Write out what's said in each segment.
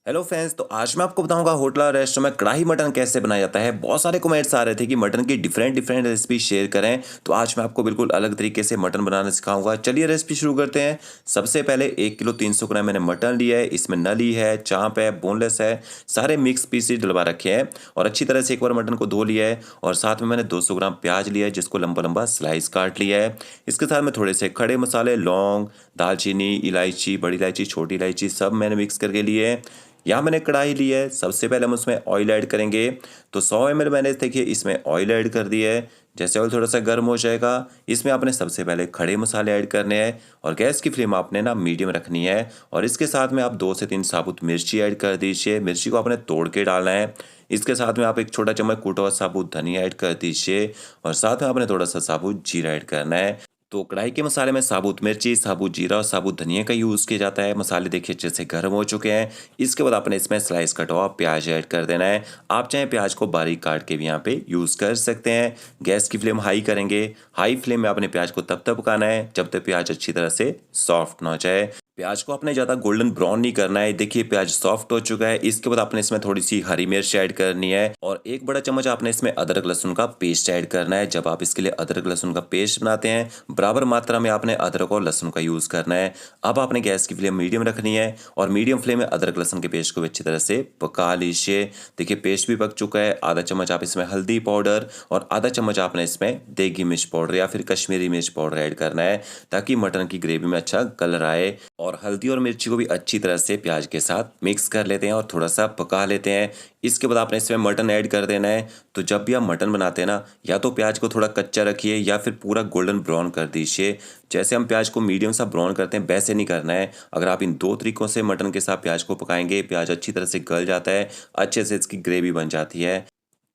Hello friends. तो आज मैं आपको बताऊंगा होटल और रेस्टोरेंट में कढ़ाई मटन कैसे बनाया जाता है। बहुत सारे कमेंट्स आ रहे थे कि मटन की डिफरेंट डिफरेंट रेसिपी शेयर करें, तो आज मैं आपको बिल्कुल अलग तरीके से मटन बनाना सिखाऊंगा। चलिए रेसिपी शुरू करते हैं। सबसे पहले 1 किलो 300 ग्राम मैंने मटन लिया है। इसमें नली है, चाँप है, बोनलेस है, सारे मिक्स पीसेस डलवा रखे हैं और अच्छी तरह से एक बार मटन को धो लिया है। और साथ में मैंने 200 ग्राम प्याज लिया है जिसको लंबा लंबा स्लाइस काट लिया है। इसके साथ में थोड़े से खड़े मसाले, लौंग, दालचीनी, इलायची, बड़ी इलायची, छोटी इलायची सब मैंने मिक्स करके लिए है। यहाँ मैंने कढ़ाई ली है। सबसे पहले हम उसमें ऑयल ऐड करेंगे। तो 100 ml मैंने देखिए इसमें ऑयल ऐड कर दिया है। जैसे ऑयल थोड़ा सा गर्म हो जाएगा, इसमें आपने सबसे पहले खड़े मसाले ऐड करने हैं और गैस की फ्लेम आपने ना मीडियम रखनी है। और इसके साथ में आप 2 से 3 साबुत मिर्ची ऐड कर दीजिए। मिर्ची को आपने तोड़ के डालना है। इसके साथ में आप एक छोटा चम्मच कूटा हुआ साबुत धनिया ऐड कर दीजिए और साथ में आपने थोड़ा सा साबुत जीरा ऐड करना है। तो कढ़ाई के मसाले में साबुत मिर्ची, साबुत जीरा और साबुत धनिया का यूज़ किया जाता है। मसाले देखिए अच्छे से गर्म हो चुके हैं। इसके बाद आपने इसमें स्लाइस कटा हुआ प्याज ऐड कर देना है। आप चाहें प्याज को बारीक काट के भी यहाँ पे यूज़ कर सकते हैं। गैस की फ्लेम हाई करेंगे। हाई फ्लेम में आपने प्याज को तब तक पकाना है जब तक प्याज अच्छी तरह से सॉफ्ट ना हो जाए। प्याज को आपने ज़्यादा गोल्डन ब्राउन नहीं करना है। देखिए प्याज सॉफ्ट हो चुका है। इसके बाद आपने इसमें थोड़ी सी हरी मिर्च ऐड करनी है और 1 बड़ा चम्मच आपने इसमें अदरक लहसुन का पेस्ट ऐड करना है। जब आप इसके लिए अदरक लहसुन का पेस्ट बनाते हैं, बराबर मात्रा में आपने अदरक और लहसुन का यूज़ करना है। अब आपने गैस की फ्लेम मीडियम रखनी है और मीडियम फ्लेम में अदरक लहसुन के पेस्ट को अच्छी तरह से पका लीजिए। देखिए पेस्ट भी पक चुका है। आधा चम्मच आप इसमें हल्दी पाउडर और आधा चम्मच आपने इसमें देगी मिर्च पाउडर या फिर कश्मीरी मिर्च पाउडर ऐड करना है ताकि मटन की ग्रेवी में अच्छा कलर आए। और हल्दी और मिर्ची को भी अच्छी तरह से प्याज के साथ मिक्स कर लेते हैं और थोड़ा सा पका लेते हैं। इसके बाद आपने इसमें मटन ऐड कर देना है। तो जब भी आप मटन बनाते हैं ना, या तो प्याज को थोड़ा कच्चा रखिए या फिर पूरा गोल्डन ब्राउन कर दीजिए। जैसे हम प्याज को मीडियम सा ब्राउन करते हैं वैसे नहीं करना है। अगर आप इन 2 तरीकों से मटन के साथ प्याज को पकाएंगे, प्याज अच्छी तरह से गल जाता है, अच्छे से इसकी ग्रेवी बन जाती है।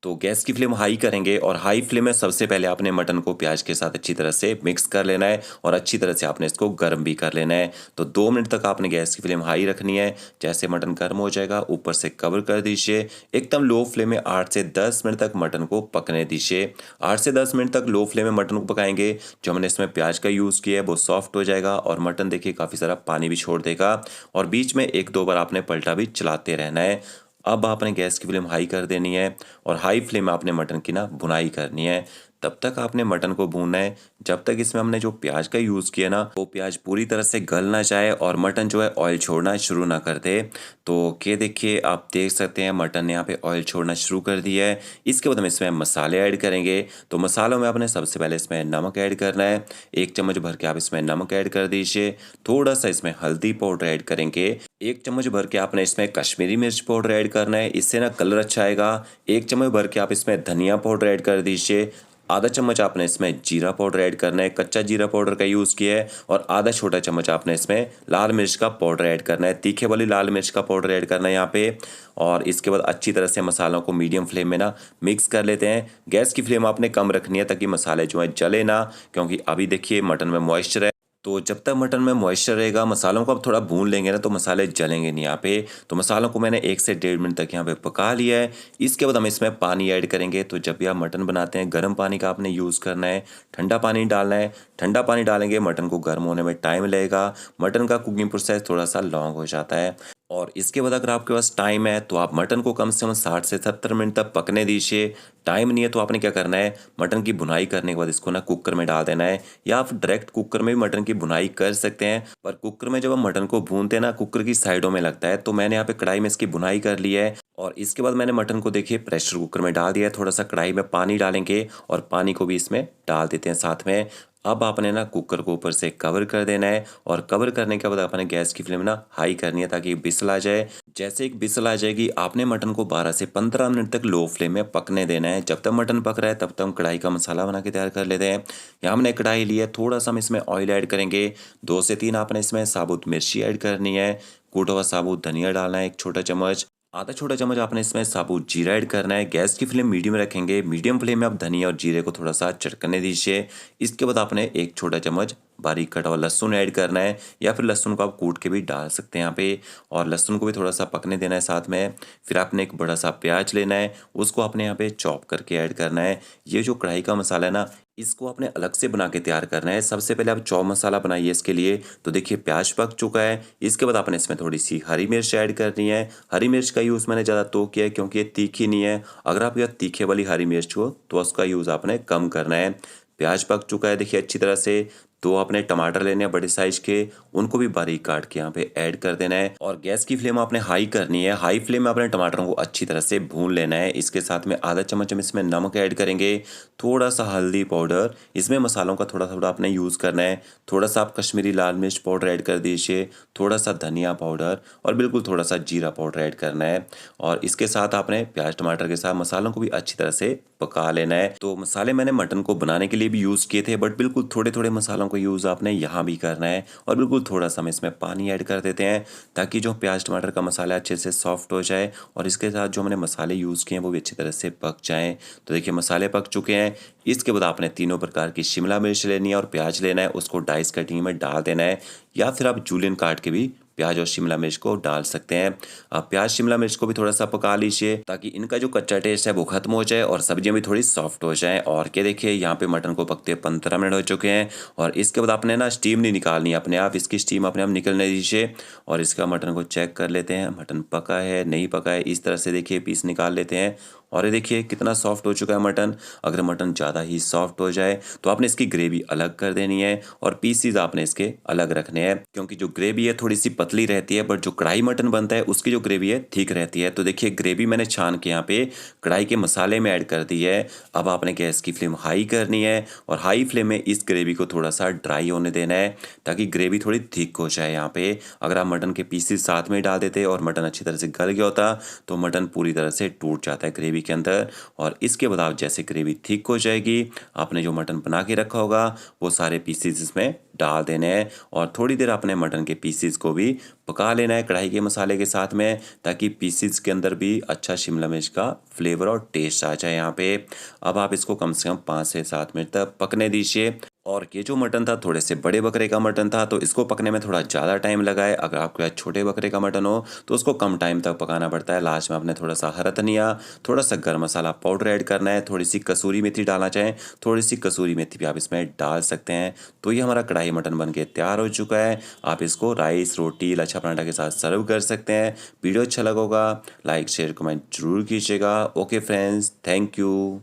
तो गैस की फ्लेम हाई करेंगे और हाई फ्लेम में सबसे पहले आपने मटन को प्याज के साथ अच्छी तरह से मिक्स कर लेना है और अच्छी तरह से आपने इसको गर्म भी कर लेना है। तो 2 मिनट तक आपने गैस की फ्लेम हाई रखनी है। जैसे मटन गर्म हो जाएगा ऊपर से कवर कर दीजिए। एकदम लो फ्लेम में 8 से 10 मिनट तक मटन को पकने दीजिए। 8 से 10 मिनट तक लो फ्लेम में मटन को पकाएंगे। जो हमने इसमें प्याज का यूज़ किया है वो सॉफ्ट हो जाएगा और मटन देखिए काफ़ी सारा पानी भी छोड़ देगा। और बीच में 1-2 बार आपने पलटा भी चलाते रहना है। अब आपने गैस की फ्लेम हाई कर देनी है और हाई फ्लेम में आपने मटन की ना भुनाई करनी है। तब तक आपने मटन को भूनना है जब तक इसमें हमने जो प्याज का यूज़ किया ना वो प्याज पूरी तरह से गल ना जाए और मटन जो है ऑयल छोड़ना शुरू ना कर दे। तो ये देखिए आप देख सकते हैं मटन ने यहाँ पे ऑयल छोड़ना शुरू कर दिया है। इसके बाद हम इसमें मसाले ऐड करेंगे। तो मसालों में आपने सबसे पहले इसमें नमक ऐड करना है। 1 चम्मच भर के आप इसमें नमक ऐड कर दीजिए। थोड़ा सा इसमें हल्दी पाउडर ऐड करेंगे। 1 चम्मच भर के आपने इसमें कश्मीरी मिर्च पाउडर ऐड करना है, इससे ना कलर अच्छा आएगा। 1 चम्मच भर के आप इसमें धनिया पाउडर ऐड कर दीजिए। आधा चम्मच आपने इसमें जीरा पाउडर ऐड करना है, कच्चा जीरा पाउडर का यूज़ किया है। और आधा छोटा चम्मच आपने इसमें लाल मिर्च का पाउडर ऐड करना है, तीखे वाली लाल मिर्च का पाउडर ऐड करना है यहाँ पे। और इसके बाद अच्छी तरह से मसालों को मीडियम फ्लेम में ना मिक्स कर लेते हैं। गैस की फ्लेम आपने कम रखनी है ताकि मसाले जो है जले ना, क्योंकि अभी देखिए मटन में मॉइस्चर है। तो जब तक मटन में मॉइस्चर रहेगा, मसालों को आप थोड़ा भून लेंगे ना तो मसाले जलेंगे नहीं यहाँ पे। तो मसालों को मैंने 1 से 1.5 मिनट तक यहाँ पे पका लिया है। इसके बाद हम इसमें पानी ऐड करेंगे। तो जब भी आप मटन बनाते हैं गर्म पानी का आपने यूज़ करना है, ठंडा पानी डालना है। ठंडा पानी डालेंगे मटन को गर्म होने में टाइम लगेगा। मटन का कुकिंग प्रोसेस थोड़ा सा लॉन्ग हो जाता है। और इसके बाद अगर आपके पास टाइम है तो आप मटन को कम से कम 60 से 70 मिनट तक पकने दीजिए। टाइम नहीं है तो आपने क्या करना है, मटन की भुनाई करने के बाद इसको ना कुकर में डाल देना है, या आप डायरेक्ट कुकर में भी मटन की भुनाई कर सकते हैं। पर कुकर में जब हम मटन को भूनते हैं ना कुकर की साइडों में लगता है, तो मैंने यहाँ पे कढ़ाई में इसकी भुनाई कर ली है। और इसके बाद मैंने मटन को देखिए प्रेशर कुकर में डाल दिया है। थोड़ा सा कढ़ाई में पानी डालेंगे और पानी को भी इसमें डाल देते हैं साथ में। अब आपने ना कुकर को ऊपर से कवर कर देना है और कवर करने के बाद आपने गैस की फ्लेम ना हाई करनी है ताकि बिसल आ जाए। जैसे एक बिसल आ जाएगी आपने मटन को 12 से 15 मिनट तक लो फ्लेम में पकने देना है। जब तक मटन पक रहा है तब तक हम कढ़ाई का मसाला बना के तैयार कर लेते हैं। यहाँ हमने कढ़ाई ली है, थोड़ा सा हम इसमें ऑयल ऐड करेंगे। 2 से 3 आपने इसमें साबुत मिर्ची ऐड करनी है, कूटा हुआ साबुत धनिया डालना है 1 छोटा चम्मच, आधा छोटा चम्मच आपने इसमें साबुत जीरा ऐड करना है। गैस की फ्लेम मीडियम रखेंगे। मीडियम फ्लेम में आप धनिया और जीरे को थोड़ा सा चटकने दीजिए। इसके बाद आपने 1 छोटा चम्मच बारीक कटा हुआ लहसुन ऐड करना है, या फिर लहसुन को आप कूट के भी डाल सकते हैं यहाँ पे। और लहसुन को भी थोड़ा सा पकने देना है साथ में। फिर आपने एक बड़ा सा प्याज लेना है, उसको आपने यहाँ पे चॉप करके ऐड करना है। ये जो कढ़ाई का मसाला है ना, इसको आपने अलग से बना के तैयार करना है। सबसे पहले आप चॉप मसाला बनाइए इसके लिए। तो देखिए प्याज पक चुका है, इसके बाद आपने इसमें थोड़ी सी हरी मिर्च ऐड करनी है। हरी मिर्च का यूज़ मैंने ज़्यादा तो किया है क्योंकि ये तीखी नहीं है। अगर आप यह तीखे वाली हरी मिर्च हो तो उसका यूज़ आपने कम करना है। प्याज पक चुका है देखिए अच्छी तरह से। तो आपने टमाटर लेने हैं बड़े साइज के, उनको भी बारीक काट के यहाँ पे ऐड कर देना है। और गैस की फ्लेम आपने हाई करनी है। हाई फ्लेम में आपने टमाटरों को अच्छी तरह से भून लेना है। इसके साथ में आधा चम्मच हम इसमें नमक ऐड करेंगे, थोड़ा सा हल्दी पाउडर, इसमें मसालों का थोड़ा थोड़ा आपने यूज़ करना है। थोड़ा सा आप कश्मीरी लाल मिर्च पाउडर ऐड कर दीजिए, थोड़ा सा धनिया पाउडर और बिल्कुल थोड़ा सा जीरा पाउडर ऐड करना है। और इसके साथ आपने प्याज टमाटर के साथ मसालों को भी अच्छी तरह से पका लेना है। तो मसाले मैंने मटन को बनाने के लिए भी यूज़ किए थे, बट बिल्कुल थोड़े थोड़े मसालों को यूज़ आपने यहाँ भी करना है। और बिल्कुल थोड़ा सा हम इसमें पानी ऐड कर देते हैं ताकि जो प्याज टमाटर का मसाला अच्छे से सॉफ्ट हो जाए और इसके साथ जो हमने मसाले यूज़ किए हैं वो भी अच्छी तरह से पक जाएँ। तो देखिए मसाले पक चुके हैं। इसके बाद आपने तीनों प्रकार की शिमला मिर्च लेनी है और प्याज लेना है, उसको डाइस कटिंग में डाल देना है, या फिर आप जूलियन काट के भी प्याज और शिमला मिर्च को डाल सकते हैं। आप प्याज शिमला मिर्च को भी थोड़ा सा पका लीजिए ताकि इनका जो कच्चा टेस्ट है वो खत्म हो जाए और सब्जियां भी थोड़ी सॉफ्ट हो जाएं। और क्या देखिए यहाँ पे मटन को पकते 15 मिनट हो चुके हैं। और इसके बाद आपने ना स्टीम नहीं निकालनी है, अपने आप इसकी स्टीम अपने आप निकलने दीजिए। और इसका मटन को चेक कर लेते हैं, मटन पका है नहीं पका है। इस तरह से देखिए पीस निकाल लेते हैं और ये देखिए कितना सॉफ्ट हो चुका है मटन। अगर मटन ज़्यादा ही सॉफ्ट हो जाए तो आपने इसकी ग्रेवी अलग कर देनी है और पीसीज आपने इसके अलग रखने हैं, क्योंकि जो ग्रेवी है थोड़ी सी पतली रहती है, बट जो कढ़ाई मटन बनता है उसकी जो ग्रेवी है ठीक रहती है। तो देखिए ग्रेवी मैंने छान के यहाँ पे कढ़ाई के मसाले में ऐड कर दी है। अब आपने गैस की फ्लेम हाई करनी है और हाई फ्लेम में इस ग्रेवी को थोड़ा सा ड्राई होने देना है ताकि ग्रेवी थोड़ी थिक हो जाए। यहाँ पे अगर आप मटन के पीसेस साथ में डाल देते और मटन अच्छी तरह से गल गया होता तो मटन पूरी तरह से टूट जाता है ग्रेवी के अंदर। और इसके बाद आप जैसे ग्रेवी थिक हो जाएगी, आपने जो मटन बना के रखा होगा वो सारे पीसेस इसमें डाल देने हैं और थोड़ी देर अपने मटन के पीसेस को भी पका लेना है कढ़ाई के मसाले के साथ में, ताकि पीसेस के अंदर भी अच्छा शिमला मिर्च का फ्लेवर और टेस्ट आ जाए यहाँ पे। अब आप इसको कम से कम 5 से 7 मिनट तक पकने दीजिए। और ये जो मटन था थोड़े से बड़े बकरे का मटन था तो इसको पकने में थोड़ा ज़्यादा टाइम लगा है। अगर आपके पास छोटे बकरे का मटन हो तो उसको कम टाइम तक पकाना पड़ता है। लास्ट में आपने थोड़ा सा हरा धनिया, थोड़ा सा गर्म मसाला पाउडर ऐड करना है, थोड़ी सी कसूरी मेथी डालना चाहें, थोड़ी सी कसूरी मेथी भी आप इसमें डाल सकते हैं। तो ये हमारा कढ़ाई मटन बन के तैयार हो चुका है। आप इसको राइस, रोटी, लच्छा पराठा के साथ सर्व कर सकते हैं। वीडियो अच्छा लगा होगा लाइक शेयर कमेंट जरूर कीजिएगा। Okay friends, thank you.